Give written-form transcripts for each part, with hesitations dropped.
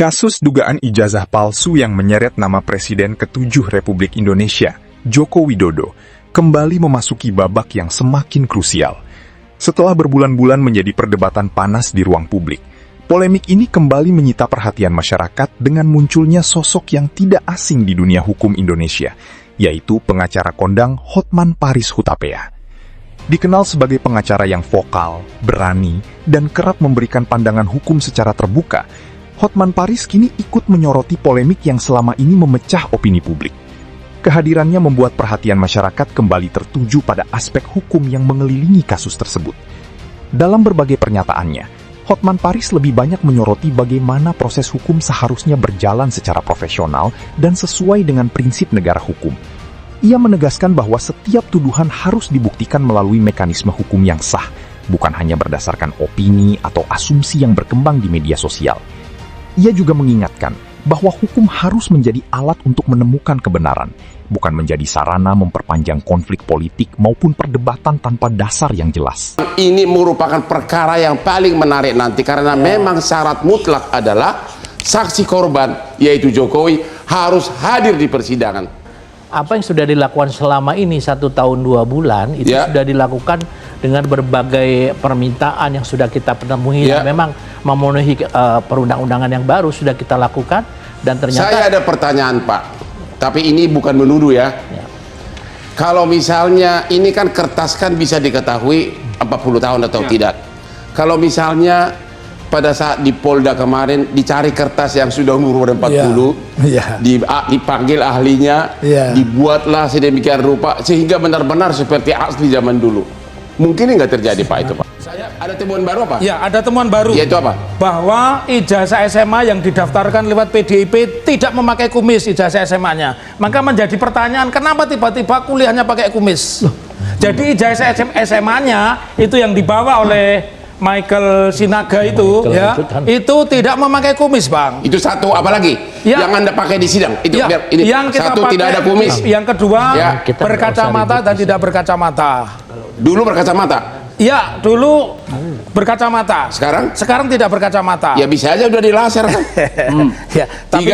Kasus dugaan ijazah palsu yang menyeret nama Presiden ke-7 Republik Indonesia, Joko Widodo, kembali memasuki babak yang semakin krusial. Setelah berbulan-bulan menjadi perdebatan panas di ruang publik, polemik ini kembali menyita perhatian masyarakat dengan munculnya sosok yang tidak asing di dunia hukum Indonesia, yaitu pengacara kondang Hotman Paris Hutapea. Dikenal sebagai pengacara yang vokal, berani, dan kerap memberikan pandangan hukum secara terbuka, Hotman Paris kini ikut menyoroti polemik yang selama ini memecah opini publik. Kehadirannya membuat perhatian masyarakat kembali tertuju pada aspek hukum yang mengelilingi kasus tersebut. Dalam berbagai pernyataannya, Hotman Paris lebih banyak menyoroti bagaimana proses hukum seharusnya berjalan secara profesional dan sesuai dengan prinsip negara hukum. Ia menegaskan bahwa setiap tuduhan harus dibuktikan melalui mekanisme hukum yang sah, bukan hanya berdasarkan opini atau asumsi yang berkembang di media sosial. Ia juga mengingatkan bahwa hukum harus menjadi alat untuk menemukan kebenaran, bukan menjadi sarana memperpanjang konflik politik maupun perdebatan tanpa dasar yang jelas. Ini merupakan perkara yang paling menarik nanti karena memang syarat mutlak adalah saksi korban, yaitu Jokowi, harus hadir di persidangan. Apa yang sudah dilakukan selama ini 1 tahun 2 bulan itu sudah dilakukan dengan berbagai permintaan yang sudah kita penuhi dan memang memenuhi perundang-undangan yang baru sudah kita lakukan dan ternyata. Saya ada pertanyaan Pak, tapi ini bukan menuduh ya. Kalau misalnya ini kan kertas kan bisa diketahui 40 tahun atau tidak. Kalau misalnya pada saat di Polda kemarin dicari kertas yang sudah umur 40, dipanggil ahlinya, dibuatlah sedemikian rupa sehingga benar-benar seperti asli zaman dulu. Mungkin nggak terjadi Pak itu Pak. Saya ada temuan baru apa? Ya, ada temuan baru. Yaitu apa? Bahwa ijazah SMA yang didaftarkan lewat PDIP tidak memakai kumis ijazah SMA-nya. Maka menjadi pertanyaan, kenapa tiba-tiba kuliahnya pakai kumis? Jadi ijazah SMA-nya itu yang dibawa oleh Michael Sinaga itu, itu tidak memakai kumis, Bang. Itu satu, apalagi yang Anda pakai di sidang itu biar ini yang kita satu pakai, tidak ada kumis. Yang kedua berkacamata dan tidak berkacamata. Dulu berkacamata. Ya, dulu berkacamata. Sekarang? Sekarang tidak berkacamata. Ya bisa aja udah dilaser kan. Ya, tapi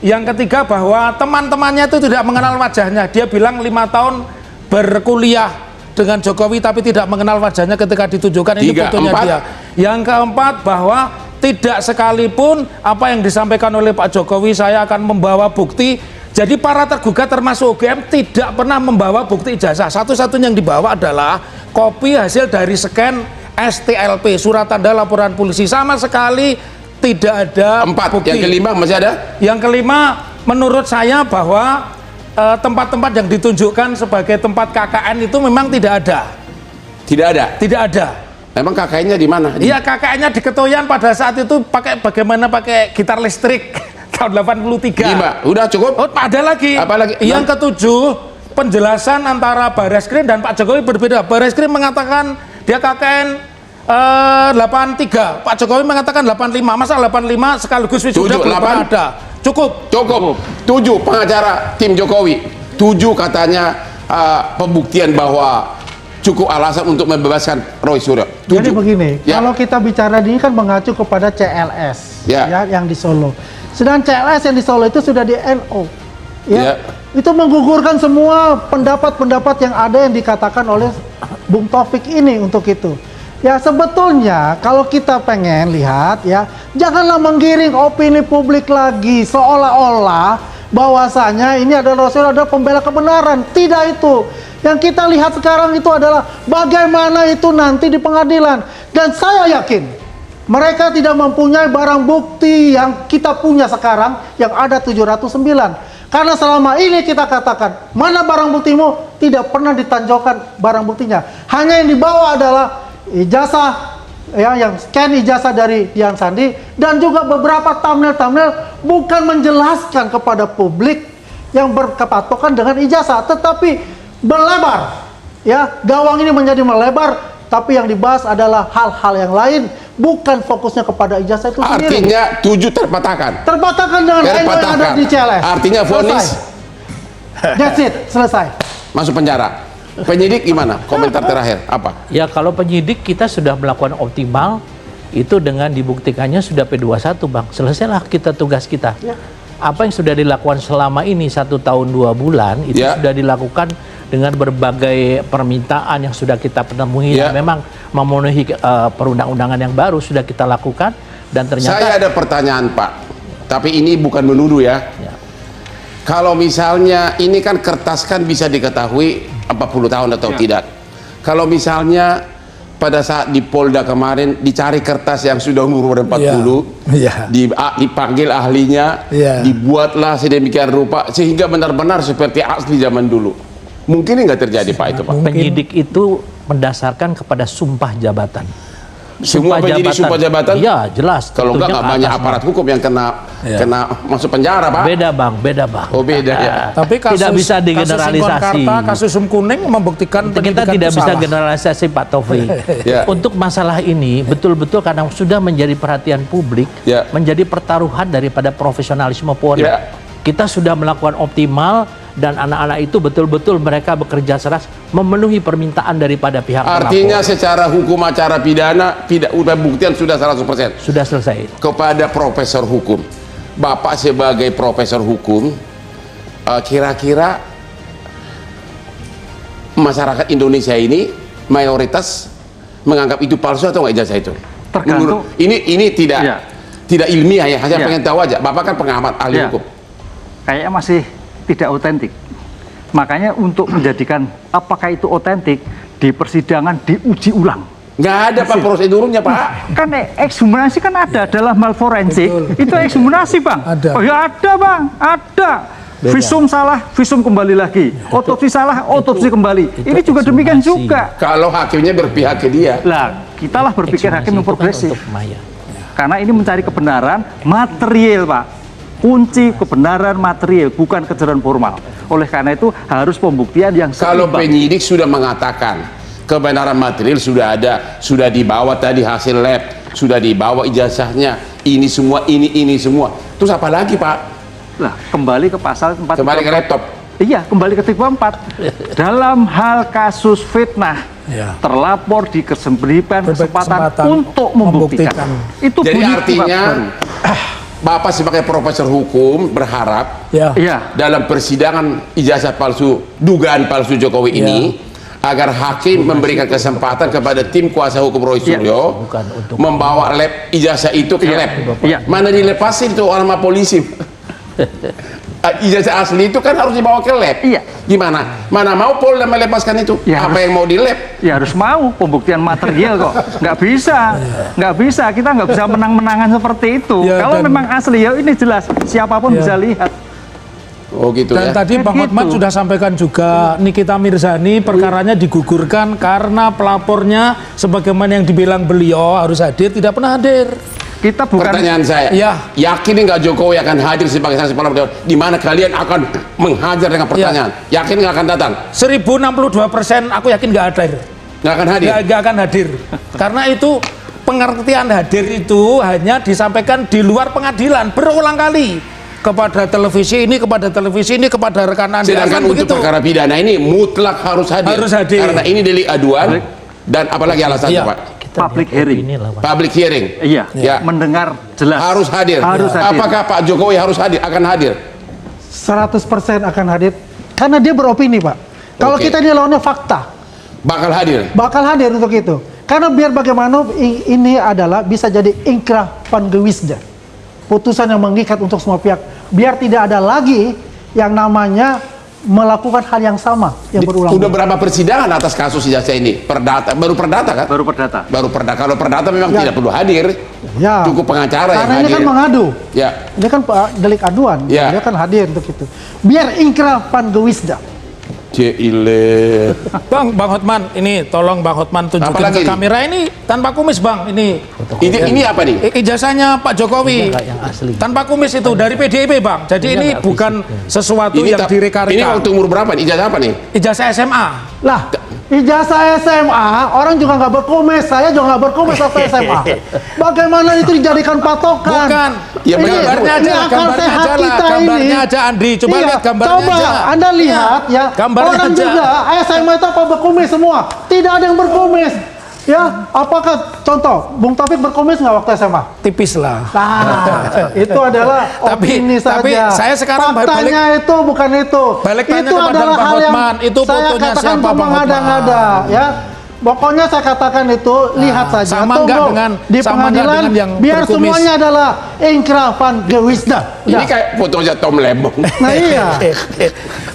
yang ketiga bahwa teman-temannya itu tidak mengenal wajahnya. Dia bilang 5 tahun berkuliah dengan Jokowi tapi tidak mengenal wajahnya ketika ditujukan. Ini fotonya dia. Yang keempat bahwa tidak sekalipun apa yang disampaikan oleh Pak Jokowi saya akan membawa bukti. Jadi para tergugat termasuk UGM tidak pernah membawa bukti ijazah. Satu-satunya yang dibawa adalah kopi hasil dari scan STLP, surat tanda laporan polisi. Sama sekali tidak ada bukti. Yang kelima masih ada? Yang kelima menurut saya bahwa tempat-tempat yang ditunjukkan sebagai tempat KKN itu memang tidak ada. Tidak ada? Tidak ada. Memang KKN-nya di mana? Iya, KKN-nya di Ketoyan pada saat itu bagaimana pakai gitar listrik. Tahun 83. Udah cukup? Oh, ada lagi. Apa lagi? Yang ketujuh, penjelasan antara Barreskrim dan Pak Jokowi berbeda. Barreskrim mengatakan dia KKN 83, Pak Jokowi mengatakan 85. Masa 85 sekaligus wisuda belum ada? Cukup. 7 pengacara tim Jokowi. 7 katanya pembuktian bahwa cukup alasan untuk membebaskan Roy Suryo. Jadi begini, kalau kita bicara ini kan mengacu kepada CLS yang di Solo. Sedangkan CLS yang di Solo itu sudah di NO. Itu menggugurkan semua pendapat-pendapat yang ada yang dikatakan oleh Bung Taufik ini untuk itu. Ya sebetulnya kalau kita pengen lihat janganlah menggiring opini publik lagi seolah-olah bahwasanya ini adalah pembela kebenaran. Tidak itu. Yang kita lihat sekarang itu adalah bagaimana itu nanti di pengadilan. Dan saya yakin mereka tidak mempunyai barang bukti yang kita punya sekarang yang ada 709. Karena selama ini kita katakan, mana barang buktimu? Tidak pernah ditanjaukan barang buktinya. Hanya yang dibawa adalah ijazah, yang scan ijazah dari Dian Sandi, dan juga beberapa thumbnail bukan menjelaskan kepada publik yang berkepatokan dengan ijazah, tetapi melebar. Gawang ini menjadi melebar, tapi yang dibahas adalah hal-hal yang lain, bukan fokusnya kepada ijazah itu sendiri. Artinya 7 terpatahkan. Terpatahkan dengan yang ada di CLS. Artinya vonis. That's it, selesai. Masuk penjara. Penyidik gimana? Komentar terakhir apa? Ya kalau penyidik kita sudah melakukan optimal itu dengan dibuktikannya sudah P21 Bang, selesailah kita tugas kita. Apa yang sudah dilakukan selama ini 1 tahun 2 bulan itu sudah dilakukan dengan berbagai permintaan yang sudah kita penuhi dan memang memenuhi perundang-undangan yang baru sudah kita lakukan. Dan ternyata saya ada pertanyaan Pak, tapi ini bukan menuduh ya. Kalau misalnya ini kan kertas kan bisa diketahui 40 tahun atau tidak. Kalau misalnya pada saat di Polda kemarin dicari kertas yang sudah umur 40, dipanggil ahlinya, dibuatlah sedemikian rupa sehingga benar-benar seperti asli zaman dulu. Mungkin nggak terjadi Pak itu Pak? Penyidik itu mendasarkan kepada sumpah jabatan. Semua penyidik sumpah jabatan? Iya, jelas. Kalau enggak banyak aparat hukum yang kena masuk penjara, Pak. Beda Bang. Oh, beda ya. Tapi kasus, tidak bisa digeneralisasi. Kasus kuning membuktikan kita tidak bisa generalisasi Pak Taufik. Untuk masalah ini betul-betul kadang sudah menjadi perhatian publik, menjadi pertaruhan daripada profesionalisme Polri. Kita sudah melakukan optimal dan anak-anak itu betul-betul mereka bekerja keras memenuhi permintaan daripada pihak Artinya pelapor. Secara hukum acara pidana pembuktian sudah 100%. Sudah selesai. Kepada profesor hukum, Bapak sebagai profesor hukum, kira-kira masyarakat Indonesia ini mayoritas menganggap itu palsu atau nggak ijazah itu? Tergantung. Ini tidak ilmiah ya. Saya pengen tahu aja. Bapak kan pengamat ahli hukum. Kayaknya masih tidak otentik. Makanya untuk menjadikan apakah itu otentik di persidangan diuji ulang. Nggak ada Pak prosedurnya Pak. Kan ekshumasi kan ada dalam hal forensik. Itu ekshumasi Bang. Oh ya ada Bang, ada. Visum salah, visum kembali lagi. Otopsi salah, otopsi kembali. Ini juga demikian juga. Kalau hakimnya berpihak ke dia. Lah, kitalah berpikir hakim yang progresif. Karena ini mencari kebenaran material Pak. Kunci kebenaran material, bukan kebenaran formal. Oleh karena itu harus pembuktian yang seimbang. Kalau penyidik sudah mengatakan kebenaran material sudah ada, sudah dibawa tadi hasil lab, sudah dibawa ijazahnya, ini semua, ini semua. Terus apa lagi Pak? Nah, kembali ke pasal 4. Kembali ke laptop. Iya, kembali ke 4. Dalam hal kasus fitnah, terlapor diberikan kesempatan untuk membuktikan. Itu jadi artinya Bapak sebagai profesor hukum berharap dalam persidangan ijazah palsu, dugaan palsu Jokowi ini, agar hakim memberikan kesempatan kepada tim kuasa hukum Roy Suryo membawa lab ijazah itu ke lab. Mana dilepasin tuh orang sama polisi? Ijazah asli itu kan harus dibawa ke lab. Gimana? Mana mau Polda melepaskan itu? Apa yang mau di lab? Ya harus mau pembuktian material kok. Nggak bisa. Kita nggak bisa menang-menangan seperti itu. Kalau memang asli ya ini jelas siapapun bisa lihat. Oh gitu. Dan tadi Bang Hotman sudah sampaikan juga Nikita Mirzani perkaranya digugurkan karena pelapornya sebagaimana yang dibilang beliau harus hadir tidak pernah hadir. Kita bukan. Pertanyaan saya, yakin nggak Jokowi akan hadir sebagai saksi pelapor? Di mana kalian akan menghajar dengan pertanyaan? Yakin nggak akan datang? 1062% aku yakin nggak hadir. Nggak akan hadir? Nggak akan hadir. Karena itu pengertian hadir itu hanya disampaikan di luar pengadilan berulang kali kepada televisi ini, kepada rekan Anda. Sedangkan untuk perkara pidana ini mutlak harus hadir. Harus hadir. Karena ini delik aduan dan apalagi alasannya Pak? Public hearing. Public hearing. Mendengar jelas. Harus hadir. Apakah Pak Jokowi harus hadir? Akan hadir? 100% akan hadir. Karena dia beropini Pak. Kalau kita ini lawannya fakta. Bakal hadir? Bakal hadir untuk itu. Karena biar bagaimana ini adalah bisa jadi inkrah pangewisda. Putusan yang mengikat untuk semua pihak. Biar tidak ada lagi yang namanya melakukan hal yang sama yang berulang. Udah berapa persidangan atas kasus ijazah ini? Baru perdata kan? Baru perdata. Kalau perdata memang tidak perlu hadir. Cukup pengacara yang hadir. Karena ini kan mengadu. Ini kan delik aduan. Dia kan hadir untuk itu. Biar ingkrah pangewisda. Bang Hotman, ini tolong Bang Hotman tunjukkan ke kamera ini tanpa kumis Bang. Ini apa nih? Ijazahnya Pak Jokowi tanpa kumis itu dari PDIP Bang. Jadi ini bukan sesuatu yang direka-reka. Ini waktu umur berapa? Ijazah apa nih? Ijazah SMA. Lah, ijazah SMA orang juga nggak berkumis. Saya juga nggak berkumis waktu SMA. Bagaimana itu dijadikan patokan? Bukan. Ya gambarnya aja, gambarnya aja Andri. Coba lihat gambarnya aja. Anda lihat ya. Gambarnya orang aja. juga SMA itu apa berkumis semua? Tidak ada yang berkumis. Ya, apakah contoh Bung Taufik berkomis nggak waktu SMA? Tipis lah. Nah, itu adalah opini tapi saja. saya sekarang faktanya itu bukan itu. Balik tanya Itu kepada adalah Bang hal yang Hotman, itu saya fotonya katakan siapa, Bang mengada-ngada, ya. Pokoknya saya katakan itu lihat saja. sama nggak dengan- di sama nggak pengadilan dengan yang biar berkumis? semuanya adalah ingkrah van gewisda. Ini kayak fotonya Tom Lembong. Nah iya.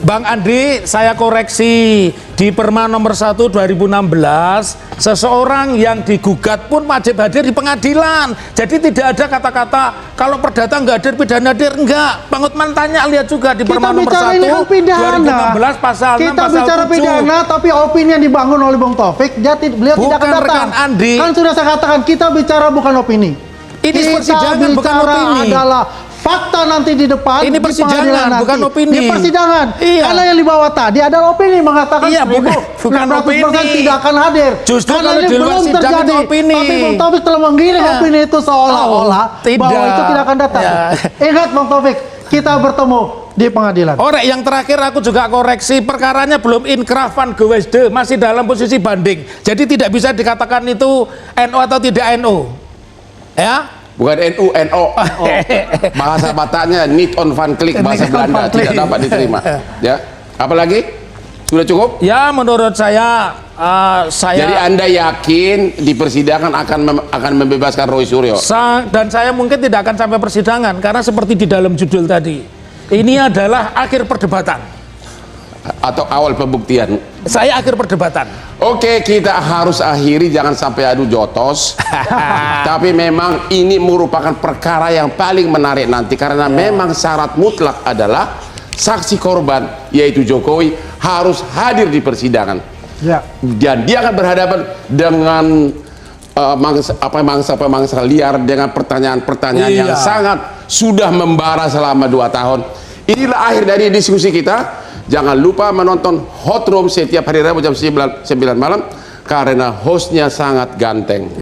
Bang Andri, saya koreksi di Perma nomor 1 2016, seseorang yang digugat pun wajib hadir di pengadilan. Jadi tidak ada kata-kata kalau perdata nggak hadir, pidana hadir, enggak. Bang Hotman tanya, lihat juga di Kita Perma nomor bicara 1 ini kan pidana. 2016 pasal 6 Kita pasal bicara 7. pidana, tapi opini yang dibangun oleh Bung Taufik, beliau tidak akan Bukan, datang. rekan Andri. Kan sudah saya katakan, kita bicara bukan opini. Ini Kita persidangan, bukan bicara opini. adalah fakta nanti di depan. Ini di persidangan, pengadilan nanti. bukan opini. Di persidangan. Iya. Karena yang dibawa tadi adalah opini mengatakan Iya, bukan 900% opini. tidak akan hadir. Justru Karena kalau ini di luar belum sidang terjadi. itu opini. Tapi Bung Taufik telah menggiring Iya. opini itu seolah-olah Tidak. bahwa itu tidak akan datang. Ya. Ingat Bung Taufik, kita bertemu di pengadilan. Yang terakhir aku juga koreksi, perkaranya belum inkrah van gewisde, masih dalam posisi banding. Jadi tidak bisa dikatakan itu NO atau tidak NO. Ya? Bukan NU, NO. Bahasa Bataknya niet on van klik, bahasa Belanda tidak dapat diterima. Ya. Apalagi? Sudah cukup? Ya, menurut saya Jadi Anda yakin di persidangan akan membebaskan Roy Suryo? Dan saya mungkin tidak akan sampai persidangan karena seperti di dalam judul tadi. Ini adalah akhir perdebatan. Atau awal pembuktian? Saya akhir perdebatan. Oke, kita harus akhiri, jangan sampai adu jotos. Tapi memang ini merupakan perkara yang paling menarik nanti karena memang syarat mutlak adalah saksi korban yaitu Jokowi harus hadir di persidangan. Ya. Dan dia akan berhadapan dengan mangsa liar dengan pertanyaan-pertanyaan yang sangat sudah membara selama 2 tahun. Inilah akhir dari diskusi kita. Jangan lupa menonton Hot Room setiap hari Rabu jam 9 malam karena hostnya sangat ganteng.